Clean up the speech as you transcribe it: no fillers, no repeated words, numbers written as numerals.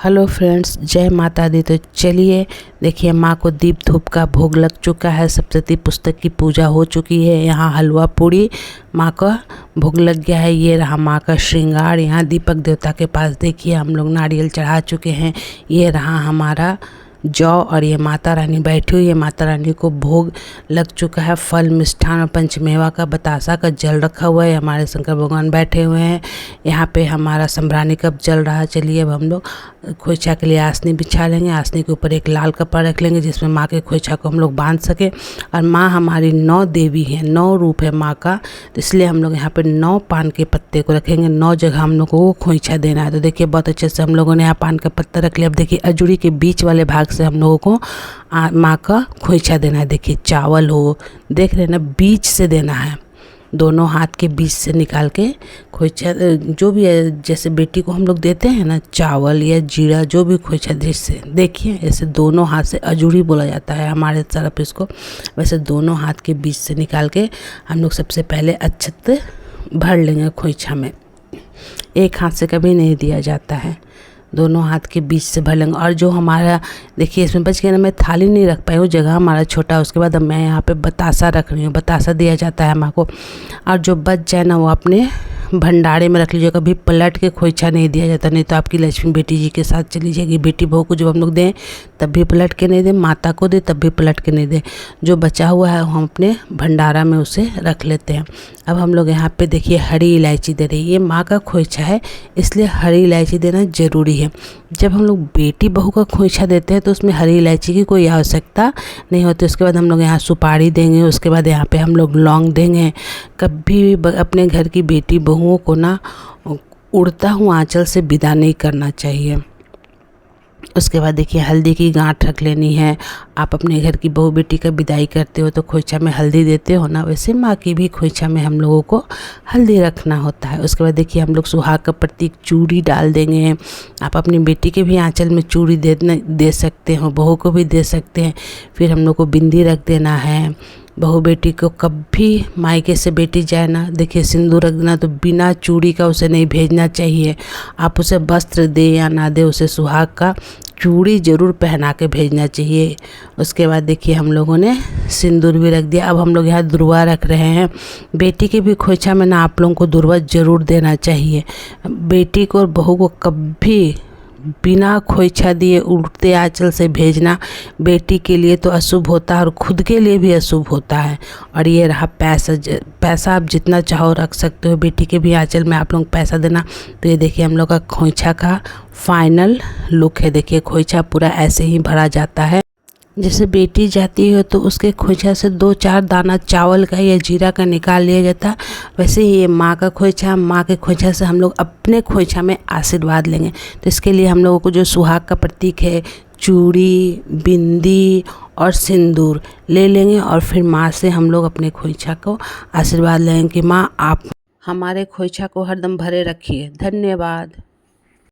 Hello friends, जय माता दी। तो चलिए देखिए, माँ को दीप धूप का भोग लग चुका है, सप्तशती पुस्तक की पूजा हो चुकी है। यहाँ हलवा पूड़ी माँ का भोग लग गया है। ये रहा माँ का श्रृंगार। यहाँ दीपक देवता के पास देखिए हम लोग नारियल चढ़ा चुके हैं। ये रहा हमारा जौ और ये माता रानी बैठी हुई है। माता रानी को भोग लग चुका है। फल मिष्ठान और पंचमेवा का बतासा का जल रखा हुआ है। हमारे शंकर भगवान बैठे हुए हैं। यहाँ पे हमारा संभरानी कप जल रहा है। चलिए अब हम लोग खोइछा के लिए आसनी बिछा लेंगे। आसनी के ऊपर एक लाल कपड़ा रख लेंगे जिसमें माँ के खोइछा को हम लोग बांध सके। और माँ हमारी 9 देवी हैं, 9 रूप है माँ का, तो इसलिए हम लोग यहाँ पे 9 पान के पत्ते को रखेंगे। 9 जगह हम लोग को खोइछा देना है। तो देखिए बहुत अच्छे से हम लोगों ने यहाँ पान का पत्ता रख लिया। अब देखिए अजूड़ी के बीच वाले भाग से हम लोगों को माँ का खोइछा देना है। देखिए चावल हो, देख रहे हैं ना, बीच से देना है, दोनों हाथ के बीच से निकाल के खोइछा जो भी है। जैसे बेटी को हम लोग देते हैं ना चावल या जीरा, जो भी खोइछा जिससे, देखिए ऐसे दोनों हाथ से, अजूड़ी बोला जाता है हमारे तरफ इसको, वैसे दोनों हाथ के बीच से निकाल के हम लोग सबसे पहले अक्षत भर लेंगे खोइछा में। एक हाथ से कभी नहीं दिया जाता है, दोनों हाथ के बीच से भर लेंगे। और जो हमारा देखिए इसमें बच गया ना, मैं थाली नहीं रख पाई, वो जगह हमारा छोटा है। उसके बाद अब मैं यहाँ पे बतासा रख रही हूँ। बतासा दिया जाता है माँ को। और जो बच जाए ना वो अपने भंडारे में रख लीजिए। कभी पलट के खोइछा नहीं दिया जाता, नहीं तो आपकी लक्ष्मी बेटी जी के साथ चली जाएगी। बेटी बहू को जब हम लोग दें तब भी पलट के नहीं दें, माता को दें तब भी पलट के नहीं दें। जो बचा हुआ है हम अपने भंडारा में उसे रख लेते हैं। अब हम लोग यहाँ पे देखिए हरी इलायची दे रही है। ये माँ का खोइछा है इसलिए हरी इलायची देना ज़रूरी है। जब हम लोग बेटी बहू का खोइछा देते हैं तो उसमें हरी इलायची की कोई आवश्यकता नहीं होती। उसके बाद हम लोग यहाँ सुपारी देंगे। उसके बाद यहाँ पे हम लोग लौंग देंगे। कभी भी अपने घर की बेटी बहुओं को ना उड़ता हुआ आंचल से विदा नहीं करना चाहिए। उसके बाद देखिए हल्दी की गांठ रख लेनी है। आप अपने घर की बहू बेटी का विदाई करते हो तो खोइछा में हल्दी देते हो ना, वैसे माँ की भी खोइछा में हम लोगों को हल्दी रखना होता है। उसके बाद देखिए हम लोग सुहाग का प्रतीक चूड़ी डाल देंगे। आप अपनी बेटी के भी आंचल में चूड़ी दे सकते हो, बहू को भी दे सकते हैं। फिर हम लोग को बिंदी रख देना है। बहू बेटी को कभी मायके से बेटी जाए ना, देखिए सिंदूर रख देना, तो बिना चूड़ी का उसे नहीं भेजना चाहिए। आप उसे वस्त्र दे या ना दे, उसे सुहाग का चूड़ी ज़रूर पहना के भेजना चाहिए। उसके बाद देखिए हम लोगों ने सिंदूर भी रख दिया। अब हम लोग यहाँ दुर्वा रख रहे हैं। बेटी के भी खोइछा में ना आप लोगों को दुर्वा ज़रूर देना चाहिए। बेटी को और बहू को कभी बिना खोइछा दिए उड़ते आंचल से भेजना बेटी के लिए तो अशुभ होता है और खुद के लिए भी अशुभ होता है। और ये रहा पैसा। पैसा आप जितना चाहो रख सकते हो। बेटी के भी आंचल में आप लोग पैसा देना। तो ये देखिए हम लोग का खोइछा का फाइनल लुक है। देखिए खोइछा पूरा ऐसे ही भरा जाता है। जैसे बेटी जाती है तो उसके खोइछा से 2-4 दाना चावल का या जीरा का निकाल लिया जाता है, वैसे ही ये माँ का खोइछा, माँ के खोइछा से हम लोग अपने खोइछा में आशीर्वाद लेंगे। तो इसके लिए हम लोगों को जो सुहाग का प्रतीक है, चूड़ी, बिंदी और सिंदूर ले लेंगे। और फिर माँ से हम लोग अपने खोइछा को आशीर्वाद लेंगे कि माँ आप हमारे खोइछा को हरदम भरे रखिए। धन्यवाद।